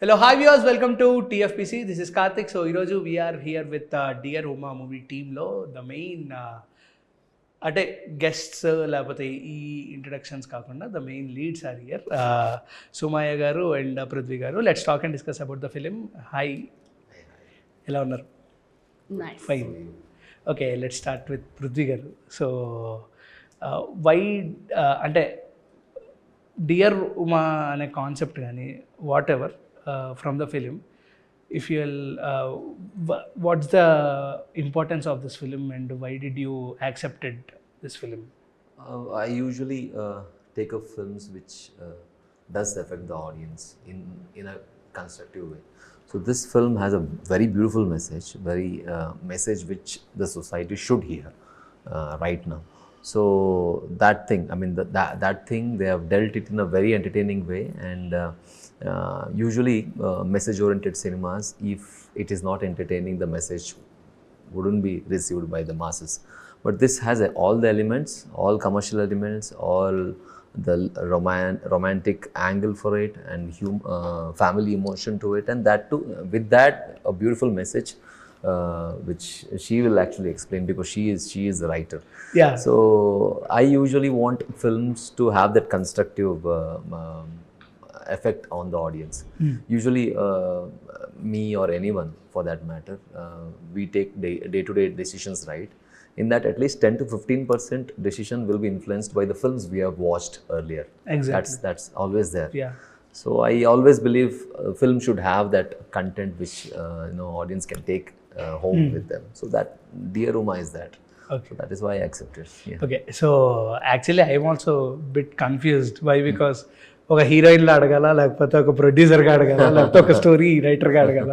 Hello, hi viewers, welcome to TFPC. This is Karthik. So, Iroju, we are here with Dear Uma movie team lo the main అంటే guests లేకపోతే ఈ introductions కాకుండా the main leads are here Sumayya గారు and Prithvi గారు. Let's talk and discuss about the film. Hi, ఎలా ఉన్నారు? Fine. Okay, let's start with Prithvi గారు. So why అంటే డియర్ ఉమా అనే కాన్సెప్ట్ కానీ whatever from the film, if you'll what's the importance of this film and why did you accepted this film? I usually take up films which does affect the audience in a constructive way. So this film has a very beautiful message, very message which the society should hear right now. So that thing, I mean that thing, they have dealt it in a very entertaining way, and usually message-oriented cinemas, if it is not entertaining, the message wouldn't be received by the masses. But this has all the elements, all commercial elements, all the romantic angle for it, and family emotion to it, and that too, with that a beautiful message, which she will actually explain because she is the writer. Yeah. So I usually want films to have that constructive effect on the audience. Usually me or anyone for that matter, we take day-to-day decisions, right? In that, at least 10 to 15% decision will be influenced by the films we have watched earlier. Exactly. That's always there. Yeah. So I always believe film should have that content which audience can take home with them. So that Dear Uma is that. Okay. So that is why I accepted. Yeah. Okay, so actually I am also bit confused. Why? Because ఒక హీరోయిన్లా అడగాల, లేకపోతే ఒక ప్రొడ్యూసర్గా అడగాల, లేకపోతే ఒక story రైటర్గా అడగాల.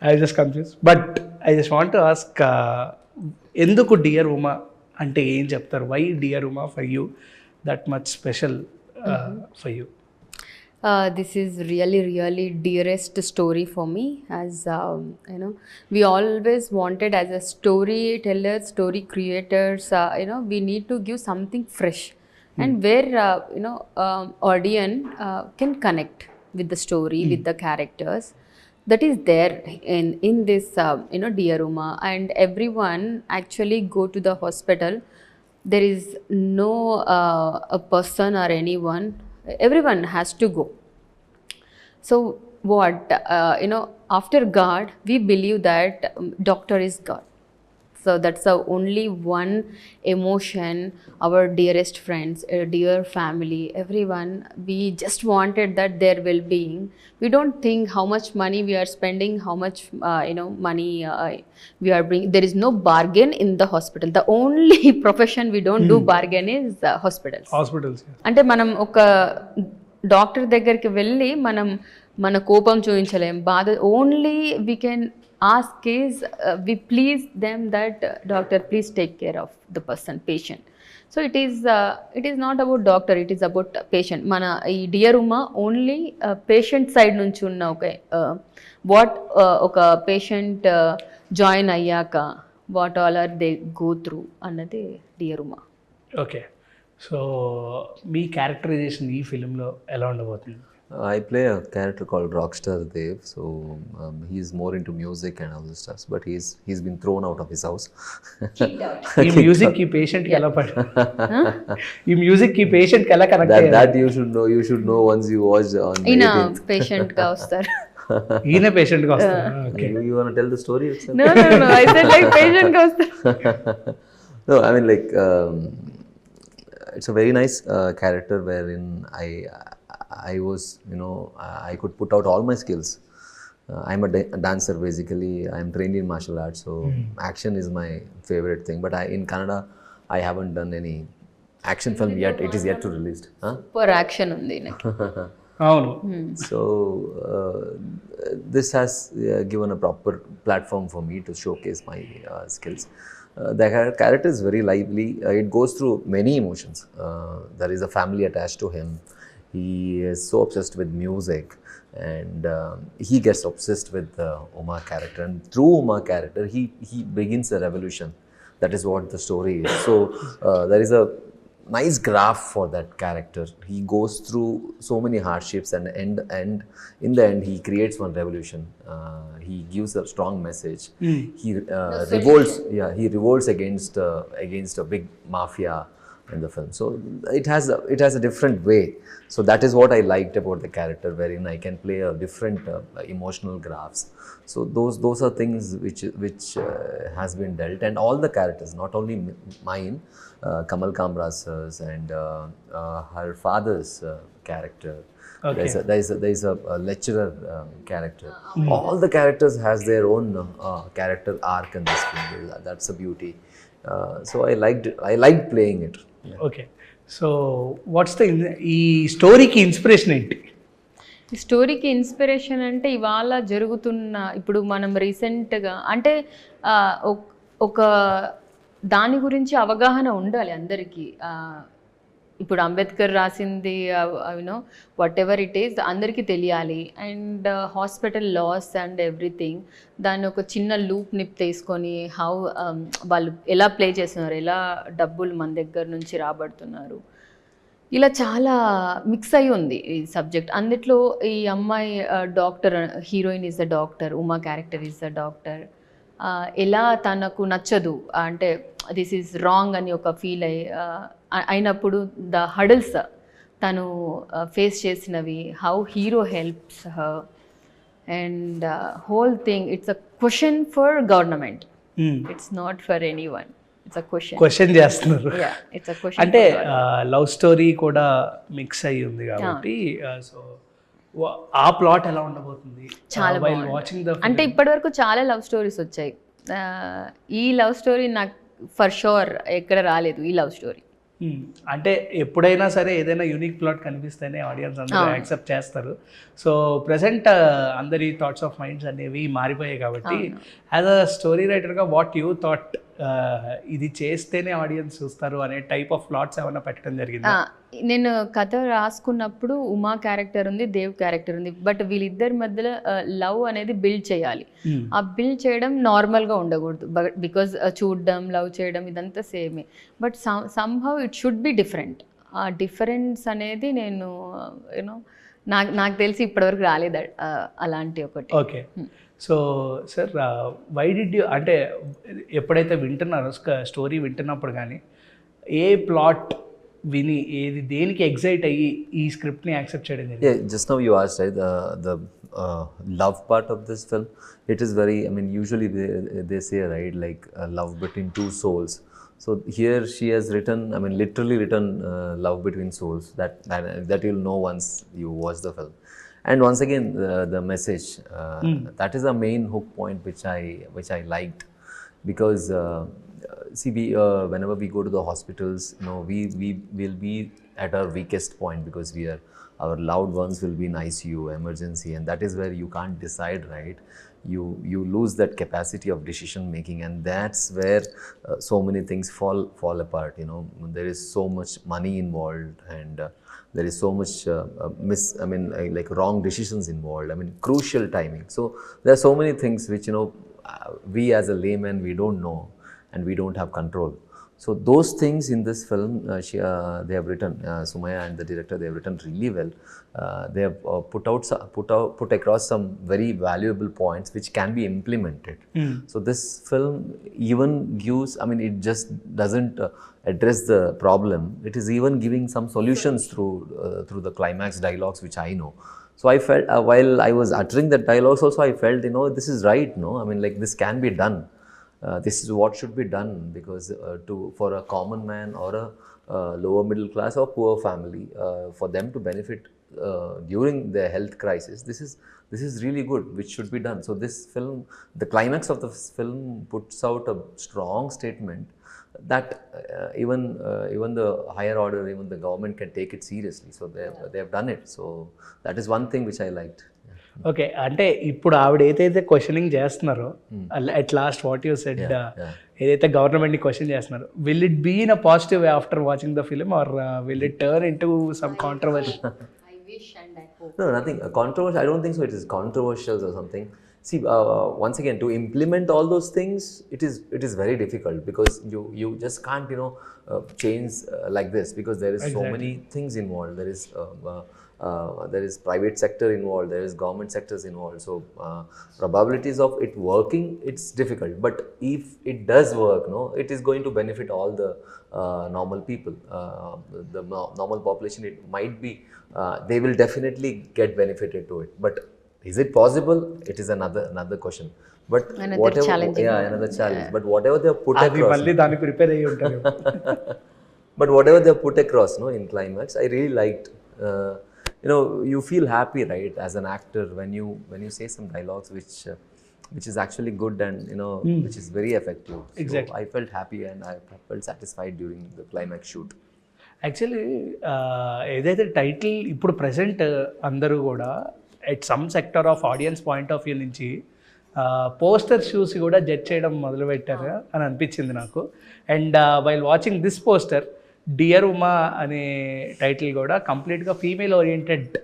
I just confuse. But I just want to ask, ఎందుకు డియర్ ఉమా అంటే ఏం చెప్తారు? Why dear Uma for you that much special for you? This is really dearest story for me, as we always wanted as a storytellers, story creators, we need to give something fresh and where audience can connect with the story, with the characters. That is there in this Dear Uma, and everyone actually go to the hospital. There is no a person or anyone, everyone has to go. So what after God, we believe that doctor is God. So that's the only one emotion. Our dearest friends, dear family, everyone, we just wanted that their well-being. We don't think how much money we are spending, how much money we are bringing. There is no bargain in the hospital. The only profession we don't do bargain is hospitals. అంటే మనం ఒక doctor దగ్గరికి వెళ్ళి మన కోపం చూపించలేం, బాధ. Only we can ask is we please them that doctor please take care of the person, patient. So it is not about doctor, it is about patient. Mana ee Dear Uma only patient side nunchi unna okay, what oka patient join ayyaka what all are they go through annade Dear Uma. Okay, so మీ characterization ఈ ఫిలింలో ఎలా ఉండబోతుంది? I play a character called Rockstar Dev. So he's more into music and all this stuff, but he's been thrown out of his house. ఈ music కి patient కి ఎలా పడ ఈ మ్యూజిక్ కి పేషెంట్ కి ఎలా కనెక్ట్ అయ్యారు? That you should know once you watch on the 18th. Patient గా వస్తారు. ఈయన పేషెంట్ గా వస్తారు. Okay, You want to tell the story itself? No, I said like patient గా వస్తారు. No, I mean like it's a very nice character wherein I was, I could put out all my skills. I'm a dancer basically. I'm trained in martial arts, so action is my favorite thing. But in Canada, I haven't done any action film yet. It is yet to released. For action undi నాకు. అవును. So this has given a proper platform for me to showcase my skills. The character is very lively. It goes through many emotions. There is a family attached to him. He is so obsessed with music, and he gets obsessed with the Uma character, and through Uma character he begins a revolution. That is what the story is. So there is a nice graph for that character. He goes through so many hardships, and in the end he creates one revolution. He gives a strong message. He revolts. Yeah, he revolts against a big mafia in the film. So it has a different way. So that is what I liked about the character, wherein I can play a different emotional graphs. So those are things which has been dealt, and all the characters, not only mine, Kamal Kamra's and her father's character. Okay. There's a lecturer character. All the characters has their own character arc in this film. That's the beauty. So I liked playing it. Yeah. Okay, so what's the ఈ స్టోరీకి inspiration ఏంటి? ఈ స్టోరీకి inspiration అంటే ఇవాళ జరుగుతున్న, ఇప్పుడు మనం రీసెంట్గా అంటే ఒక దాని గురించి అవగాహన ఉండాలి అందరికీ. ఇప్పుడు అంబేద్కర్ రాసింది you know whatever it is అందరికీ తెలియాలి. And hospital laws and everything, దాన్ని ఒక చిన్న లూప్ని తీసుకొని హౌ వాళ్ళు ఎలా ప్లే చేస్తున్నారు, ఎలా డబ్బులు మన దగ్గర నుంచి రాబడుతున్నారు, ఇలా చాలా మిక్స్ అయి ఉంది ఈ సబ్జెక్ట్. అందులో ఈ అమ్మాయి doctor, heroine is the doctor, Uma character is the doctor. ఎలా తనకు నచ్చదు అంటే దిస్ ఈజ్ రాంగ్ అని ఒక ఫీల్ అయినప్పుడు ద హడల్స్ తను ఫేస్ చేసినవి, how hero helps her, and whole thing it's a question for government, it's not for any one. Question చేస్తున్నారు అంటే లవ్ స్టోరీ కూడా మిక్స్ అయ్యి ఉంది కాబట్టి. సో ఆ ప్లాట్ ఎలా ఉండబోతుంది? చాలా బాగుంది. అంటే ఇప్పటివరకు చాలా లవ్ స్టోరీస్ వచ్చాయి. ఈ లవ్ స్టోరీ నాకు ఫర్ షూర్ ఎక్కడ రాలేదు ఈ లవ్ స్టోరీ. అంటే ఎప్పుడైనా సరే ఏదైనా యూనిక్ ప్లాట్ కనిపిస్తేనే ఆడియన్స్ అందరూ యాక్సెప్ట్ చేస్తారు. సో ప్రెసెంట్ అందరి థాట్స్ ఆఫ్ మైండ్స్ అనేవి మారిపోయాయి కాబట్టి యాజ్ అ స్టోరీ రైటర్గా వాట్ యూ థాట్, ఇది చేస్తేనే ఆడియన్స్ చూస్తారు అనే టైప్ ఆఫ్ ప్లాట్స్ ఏమైనా పెట్టడం జరిగింది? నేను కథ రాసుకున్నప్పుడు ఉమా క్యారెక్టర్ ఉంది, దేవ్ క్యారెక్టర్ ఉంది, బట్ వీళ్ళిద్దరి మధ్యలో లవ్ అనేది బిల్డ్ చేయాలి. ఆ బిల్డ్ చేయడం నార్మల్గా ఉండకూడదు, బికాజ్ చూడడం, లవ్ చేయడం ఇదంతా సేమే, but somehow it should be different. ఆ డిఫరెన్స్ అనేది నేను యూనో నాకు తెలిసి ఇప్పటివరకు రాలేదు అలాంటి ఒకటి. Okay, so sir why did you, అంటే ఎప్పుడైతే వింటున్నారో స్టోరీ వింటున్నప్పుడు కానీ ఏ ప్లాట్ విని ఏది దేనికి ఎగ్జైట్ అయ్యి ఈ స్క్రిప్ట్ని యాక్సెప్ట్ చేయడం జరిగింది? Yeah, just now you asked, right, the love part of this film. It is very, I mean, usually they say, right, like love between two souls. So here she has written, I mean, literally written love between souls. That you'll know once you watch the film. And once again, the message, that is the main hook point which I liked, because see, whenever we go to the hospitals, you know, we will be at our weakest point, because our loved ones will be in ICU, emergency, and that is where you can't decide, right? You lose that capacity of decision making, and that's where so many things fall apart. You know, there is so much money involved, and there is so much like wrong decisions involved. I mean, crucial timing. So there are so many things which, you know, we as a layman, we don't know, and we don't have control. So those things in this film, they have written, Sumaya and the director, they have written really well. They have put across some very valuable points which can be implemented. So this film even gives, I mean, it just doesn't address the problem. It is even giving some solutions through the climax dialogues, which I know. So I felt, while I was uttering that dialogues also, I felt, you know, this is right, no? I mean, like, this can be done. This is what should be done, because for a common man or a lower middle class or poor family, for them to benefit during their health crisis, this is really good, which should be done. So this film, the climax of the film puts out a strong statement that even the higher order, even the government can take it seriously. So they have done it. So that is one thing which I liked. Okay, అంటే ఇప్పుడు ఆవిడ ఏదైతే questioning చేస్తున్నారో at last what you said, ఏదైతే గవర్నమెంట్ని question చేస్తున్నారు, will it be in a positive way after watching the film, or will it turn into some controversy? No, nothing controversial. I don't think so. It is controversial or something. See, once again, to implement all those things, it is very difficult, because you just can't, change like this, because there is so many things involved. There is private sector involved, there is government sectors involved. So probabilities of it working, it's difficult. But if it does work, no, it is going to benefit all the normal people, the normal population. It might be, they will definitely get benefited to it. But is it possible? It is another question. But Another whatever, challenging one. another challenge. But whatever they have put అది across, మళ్ళీ దానికి prepare అయ్యి ఉంటారు. but whatever they have put across, no, in climax, I really liked. You feel happy, right, as an actor, when you say some dialogues which is actually good, and which is very effective. Exactly. So I felt happy and I felt satisfied during the climax shoot. Actually ఏదైతే title ఇప్పుడు present అందరూ కూడా at some sector of audience point of view నుంచి posters చూసి కూడా judge చేయడం మొదలుపెట్టారు అని అనిపించింది నాకు. And while watching this poster, dear Uma అనే టైటిల్ కూడా కంప్లీట్గా ఫీమేల్ ఓరియంటెడ్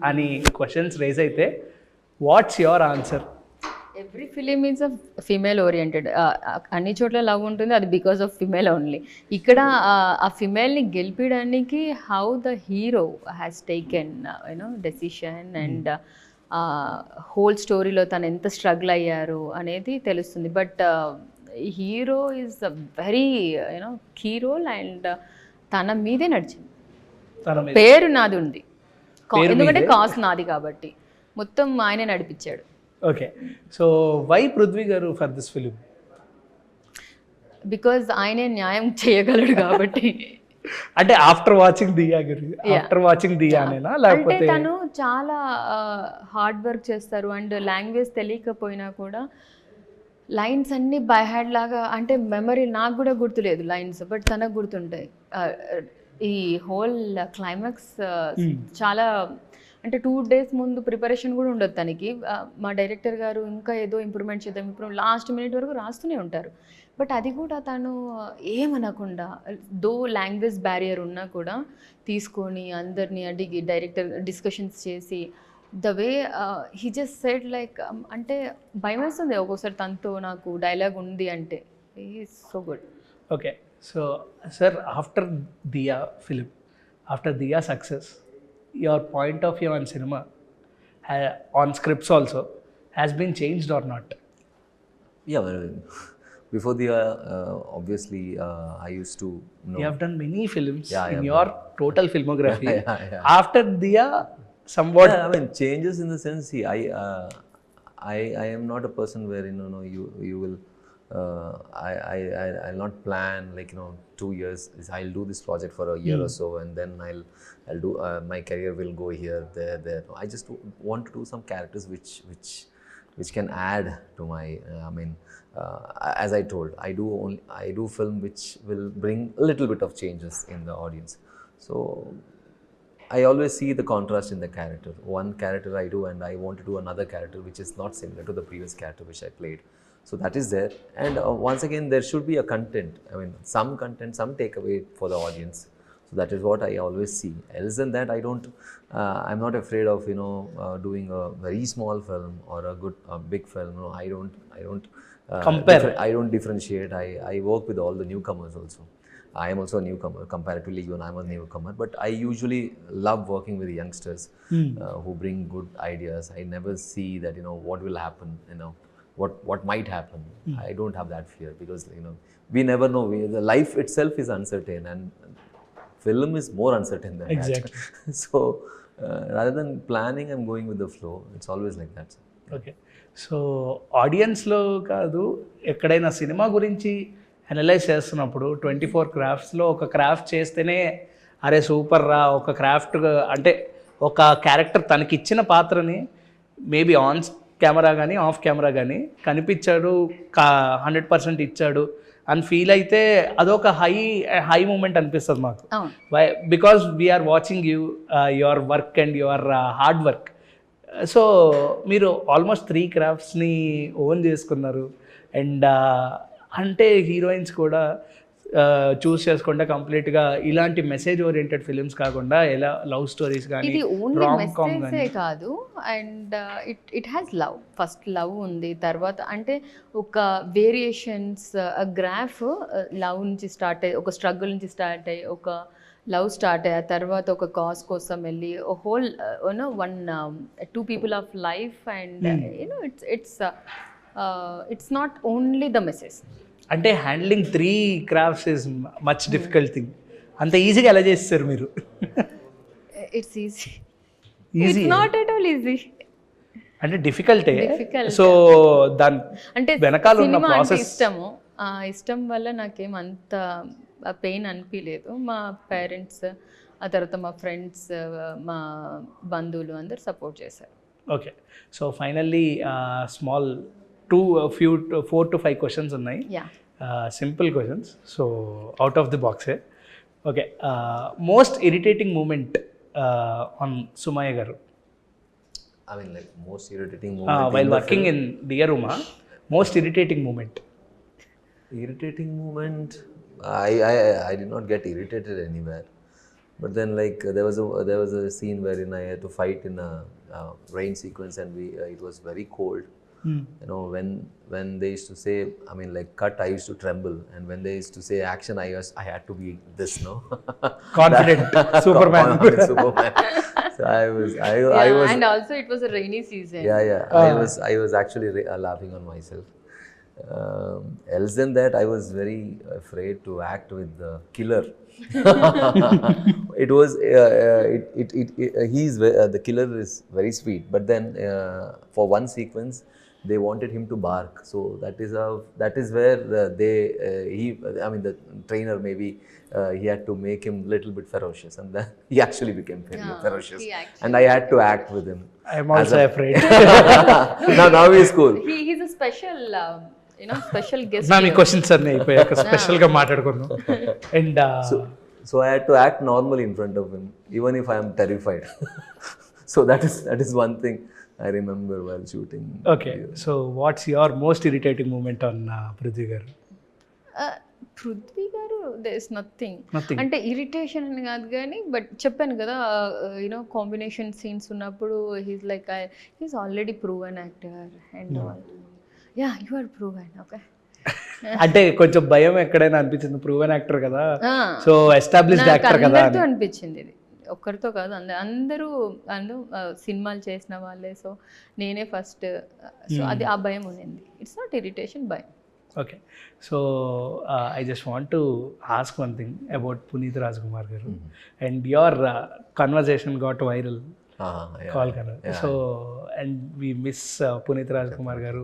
అని క్వశ్చన్స్ రేజ్ అయితే, what's your answer? Every film is a female oriented. అన్ని చోట్ల లవ్ ఉంటుంది, అది బికాస్ ఆఫ్ ఫిమేల్ ఓన్లీ. ఇక్కడ ఆ ఫిమేల్ని గెలిపించడానికి how the hero has taken decision, and whole స్టోరీలో తను ఎంత స్ట్రగుల్ అయ్యారు అనేది తెలుస్తుంది. But hero is a very key role, and తన మీదే నడిచింది. పేరు నాది ఉంది, ఎందుకంటే కాస్ట్ నాది కాబట్టి మొత్తం ఆయనే నడిపించాడు. ఓకే, సో వై పృథ్వీ గారు ఫర్ దిస్ ఫిలిం? బికాజ్ ఆయనే న్యాయం చేయగలడు కాబట్టి. అంటే ఆఫ్టర్ వాచింగ్ దియా గారు, ఆఫ్టర్ వాచింగ్ దియానేనా, లేకపోతే? అంటే తను చాలా హార్డ్ వర్క్ చేస్తారు, అండ్ లాంగ్వేజ్ తెలియకపోయినా కూడా లైన్స్ అన్నీ బై హ్యాడ్ లాగా, అంటే మెమరీ నాకు కూడా గుర్తులేదు లైన్స్, బట్ తనకు గుర్తుంటాయి. ఈ హోల్ క్లైమాక్స్ చాలా, అంటే 2 days ముందు ప్రిపరేషన్ కూడా ఉండదు తనకి. మా డైరెక్టర్ గారు ఇంకా ఏదో ఇంప్రూవ్మెంట్ చేద్దాం, లాస్ట్ మినిట్ వరకు రాస్తూనే ఉంటారు. బట్ అది కూడా తను ఏమనకుండా, దో లాంగ్వేజ్ బ్యారియర్ ఉన్నా కూడా తీసుకొని అందరినీ అడిగి డైరెక్టర్ డిస్కషన్స్ చేసి, the way he just said like, అంటే భయం వేస్తుంది ఒక్కొక్కసారి తనతో నాకు డైలాగ్ ఉంది అంటే. Is so good. Okay, so sir, after Dia film, after Dia success, your point of view on cinema, on scripts also, has been changed or not? Yeah, well, before the obviously I used to know. You have done many films in yeah, your total filmography. Yeah. After Diya, somewhat. Yeah, I mean, changes in the sense, see, I am not a person where you will. I'll not plan like 2 years. I'll do this project for a year or so, and then I'll do my career will go here, there. I just want to do some characters which can add to my. As I told, I do film which will bring a little bit of changes in the audience. So I always see the contrast in the character. One character I do, and I want to do another character which is not similar to the previous character which I played. So that is there, and once again there should be a content. Some content, some takeaway for the audience. So that is what I always see. Else than that, I don't. I'm not afraid of doing a very small film or a big film. No, I don't compare. I don't differentiate. I work with all the newcomers also. I am also a newcomer comparatively. Even I'm a newcomer, but I usually love working with youngsters who bring good ideas. I never see that what will happen. What might happen. I don't have that fear, because we never know. The life itself is uncertain, and film is more uncertain than exactly that. So rather than planning, I'm going with the flow. It's always like that. Okay, so ఆడియన్స్లో కాదు, ఎక్కడైనా cinema గురించి analyse చేస్తున్నప్పుడు 24 క్రాఫ్ట్స్లో ఒక craft చేస్తేనే అరే super రా, ఒక క్రాఫ్ట్ అంటే ఒక క్యారెక్టర్ తనకిచ్చిన పాత్రని మేబీ ఆన్ కెమెరా కానీ ఆఫ్ కెమెరా కానీ కనిపించాడు, 100% ఇచ్చాడు అని ఫీల్ అయితే అదొక హై మూమెంట్ అనిపిస్తుంది మాకు. Because we are watching your work and your hard work. So మీరు ఆల్మోస్ట్ 3 క్రాఫ్ట్స్ని ఓన్ చేసుకున్నారు. అండ్ అంటే హీరోయిన్స్ కూడా చూస్ చేసుకుంటే కంప్లీట్గా ఇలాంటి మెసేజ్ ఓరియంటెడ్ ఫిలిమ్స్ కాకుండా ఎలా లవ్ స్టోరీస్ కానీ ఇది ఓన్లీ రామ్ కామ్ మెసేజే కానీ కాదు, and it has love. First love ఉంది, తర్వాత అంటే ఒక వేరియేషన్స్ గ్రాఫ్ లవ్ నుంచి స్టార్ట్ అయ్యి, ఒక స్ట్రగుల్ నుంచి స్టార్ట్ అయ్యి, ఒక లవ్ స్టార్ట్ అయ్యి, ఆ తర్వాత ఒక కాజ్ కోసం వెళ్ళి whole you know one two people of life, and you know it's not only the message. అంటే handling 3 crafts is much difficult thing. అంత ఈజీగా ఎలా చేస్తారు మీరు? It's easy, easy it's not at all easy. అంటే డిఫికల్టే. Difficult. సో దాని అంటే వెనకాల ఉన్న సినిమా అంటే ప్రాసెస్ ఇష్టము, ఆ ఇష్టం వల్ల నాకేం అంత పెయిన్ అనిపించలేదు. మా పేరెంట్స్, ఆ తర్వాత మా ఫ్రెండ్స్, మా బంధువులు అందరు సపోర్ట్ చేశారు. Okay. So finally small 4 to 5 questions ఉన్నాయి. Yeah, simple questions, so out of the బాక్సే. Okay. Most irritating moment on Sumayya garu I mean, like, most irritating moment while in the working in dear Uma, most irritating moment. irritating moment, I did not get irritated anywhere, but then like there was a scene wherein I had to fight in a rain sequence, and it was very cold. You know, when they used to say, I mean, like, cut, I used to tremble, and when they used to say action, I had to be this, no? Confident Superman. Superman. So I was and also it was a rainy season. I was actually laughing on myself. Else than that, I was very afraid to act with the killer. It was the killer is very sweet, but then for one sequence they wanted him to bark, so that is where the trainer maybe he had to make him little bit ferocious, and then he actually became ferocious, and I had to act with him. I'm also afraid. now he is cool. He's a special special guest. నా మీ questions అన్నీ అయిపోయాక స్పెషల్గా మాట్లాడుకుందాం. And So I had to act normal in front of him, even if I am terrified. So that is one thing I remember while shooting. Okay. So what's your most irritating moment on Prithvi గారు? పృథ్వీ గారు there is nothing. Nothing. అంటే irritation అని కాదు కానీ, but చెప్పాను కదా, combination scenes ఉన్నప్పుడు he's like he's already proven actor and all. Yeah, you are proven. Okay. అంటే కొంచెం భయం ఎక్కడైనా అనిపించింది, ప్రూవెన్ యాక్టర్ కదా, సో ఎస్టాబ్లిష్డ్ యాక్టర్ కదా అందరితో అనిపించింది. ఇది ఒక్కరితో కాదు, అందరూ సినిమాలు చేసిన వాళ్ళే. సో నేనే ఫస్ట్. సో అది ఆ భయం ఉండింది. ఇట్స్ నాట్ ఇరిటేషన్, భయం. Okay. So I just want to ask one thing about Puneeth Raj Kumar garu. And your conversation got viral call కదా. So and we miss Puneeth Raj Kumar garu.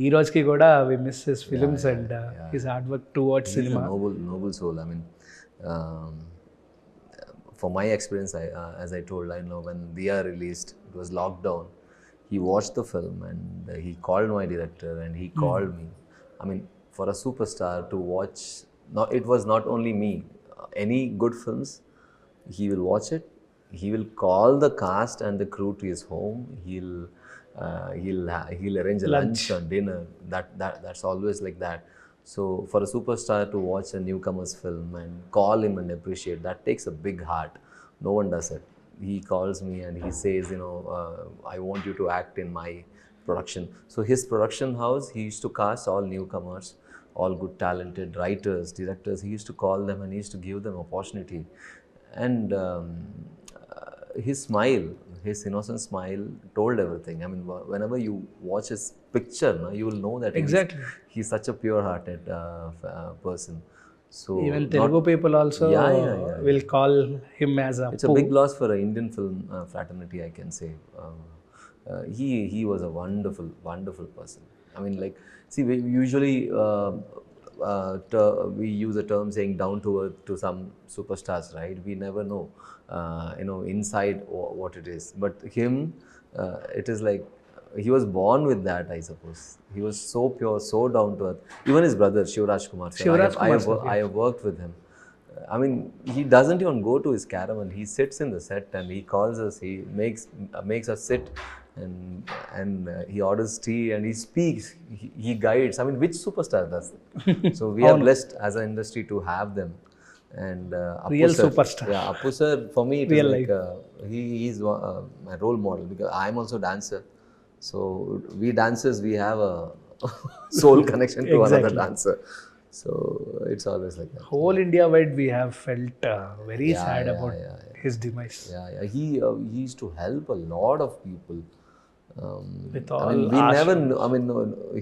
ఈ రోజుకి కూడా we miss his films and his hard work towards cinema. Noble soul. I mean, for my experience, as I told, I know when we are released, it was lockdown. He watched the film and he called my director and he called me. I mean, for a superstar to watch, it was not only me. Any good films, he will watch it. He will call the cast and the crew to his home. He'll arrange a lunch or dinner. That's always like that. So for a superstar to watch a newcomer's film and call him and appreciate, that takes a big heart. No one does it. He calls me and he says, I want you to act in my production. So his production house, he used to cast all newcomers, all good talented writers, directors. He used to call them and he used to give them opportunity. And his smile, his innocent smile told everything. I mean, whenever you watch his picture, you will know that Exactly. he's such a pure-hearted person. So even Telugu people also will call him as it's a big loss for a Indian film fraternity, I can say. He was a wonderful person. I mean, like, see, we usually we use a term saying down to earth to some superstars, right? We never know, inside what it is. But him, it is like he was born with that, I suppose. He was so pure, so down to earth. Even his brother Shivraj Kumar, I have worked with him. I mean, he doesn't even go to his caravan. He sits in the set and he calls us. He makes us sit, and he orders tea and he speaks. He guides. I mean, which superstar does that? So we are blessed as an industry to have them. And Appu Real sir, superstar. Yeah, Appu sir, for me, it Real is like he's my role model because I'm also a dancer. So we dancers, we have a soul connection to another dancer. So it's always like that. Whole India wide we have felt very sad about yeah. his demise. Yeah. He used to help a lot of people. With I mean, all we our never. I mean, no,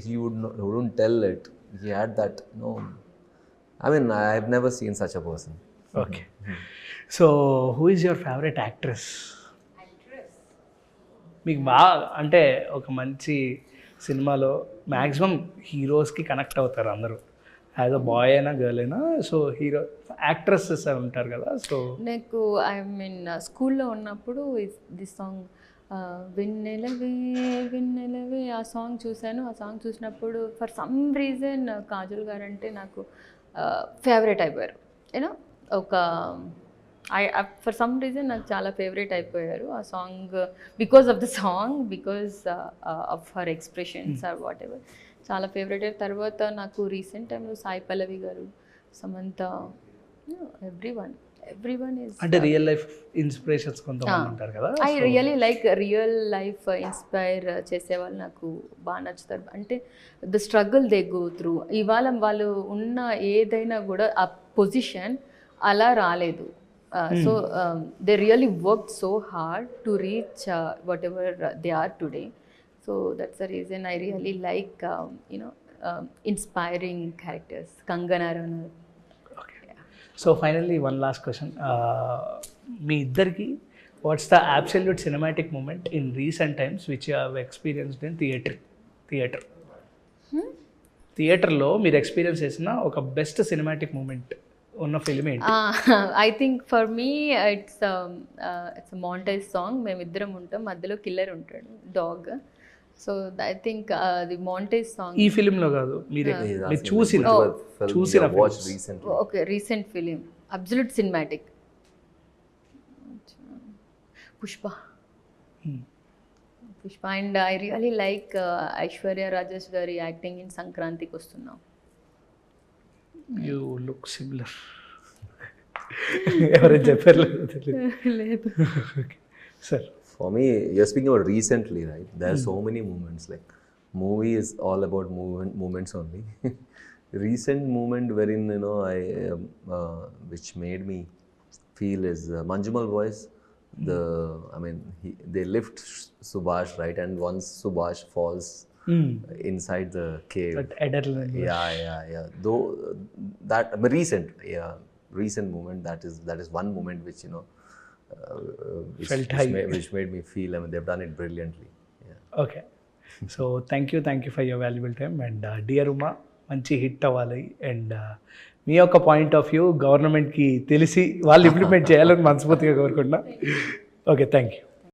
he wouldn't tell it. He had that. No, I mean, I've never seen such a person. Okay. So who is your favorite actress? మీకు బాగా అంటే ఒక మంచి సినిమాలో maximum హీరోస్కి connect అవుతారు అందరూ, as a bye అయినా girl అయినా. సో హీరో యాక్ట్రెసెస్ ఉంటారు కదా. సో నాకు ఐ మీన్ స్కూల్లో ఉన్నప్పుడు దిస్ సాంగ్ వెన్నెలవే వెన్నెలవే ఆ సాంగ్ చూశాను. ఆ సాంగ్ చూసినప్పుడు ఫర్ సమ్ రీజన్ కాజల్ గారు అంటే నాకు ఫేవరెట్ అయిపోయారు. యూనో ఒక ఫర్ సమ్ రీజన్ నాకు చాలా ఫేవరెట్ అయిపోయారు ఆ song, because of the song, because of her expressions or whatever ఎవర్. చాలా ఫేవరెట్ అయిన తర్వాత నాకు రీసెంట్ టైంలో సాయి పల్లవి గారు, సమంత, ఎవ్రీవన్ ఈజ్ అంటే రియల్ లైఫ్ ఇన్స్పిరేషన్స్ కొంతమంది ఉంటారు కదా. I really like real life inspire చేసేవాళ్ళు నాకు బాగా నచ్చుతారు. అంటే the struggle they go through. ఇవాళ వాళ్ళు ఉన్న ఏదైనా కూడా ఆ పొజిషన్ అలా రాలేదు. So they really worked so hard to reach whatever they are today. So that's the reason I really like inspiring characters. Kangana Ranaut. Okay. Yeah. So finally one last question. మీ ఇద్దరికి what's the absolute cinematic moment in recent times which you have experienced in theatre? థియేటర్లో మీరు experience చేసిన ఒక best cinematic moment ఉన్న film ఏంటి? I think for me it's montage song. మేమిద్దరం ఉంటాం, మధ్యలో కిల్లర్ ఉంటాడు, dog. So I think the montage song ఈ ఫిల్మ్లో కాదు, మీరు చూసిన okay recent film absolute cinematic Pushpa. And I really like Aishwarya Rajesh గారి యాక్టింగ్ ఇన్ సంక్రాంతికి వస్తున్నాం. You look similar. ఎవరైనా చెప్పారు లేదు. Sir For me, you're speaking about recently, right? There are so many moments. Like movie is all about moments only. Recent moment wherein which made me feel is Manjumal boys. They lift Subhash, right? And once Subhash falls inside the cave. But adrenaline. Yeah. Though that recent moment. That is one moment which which made me feel. They've done it brilliantly. Yeah. Okay. So thank you for your valuable time. And dear Uma, మంచి hit అవ్వాలి. And మీ యొక్క point of view గవర్నమెంట్కి తెలిసి వాళ్ళు implement చేయాలని మనస్ఫూర్తిగా కోరుకుంటున్నా. Okay, thank you.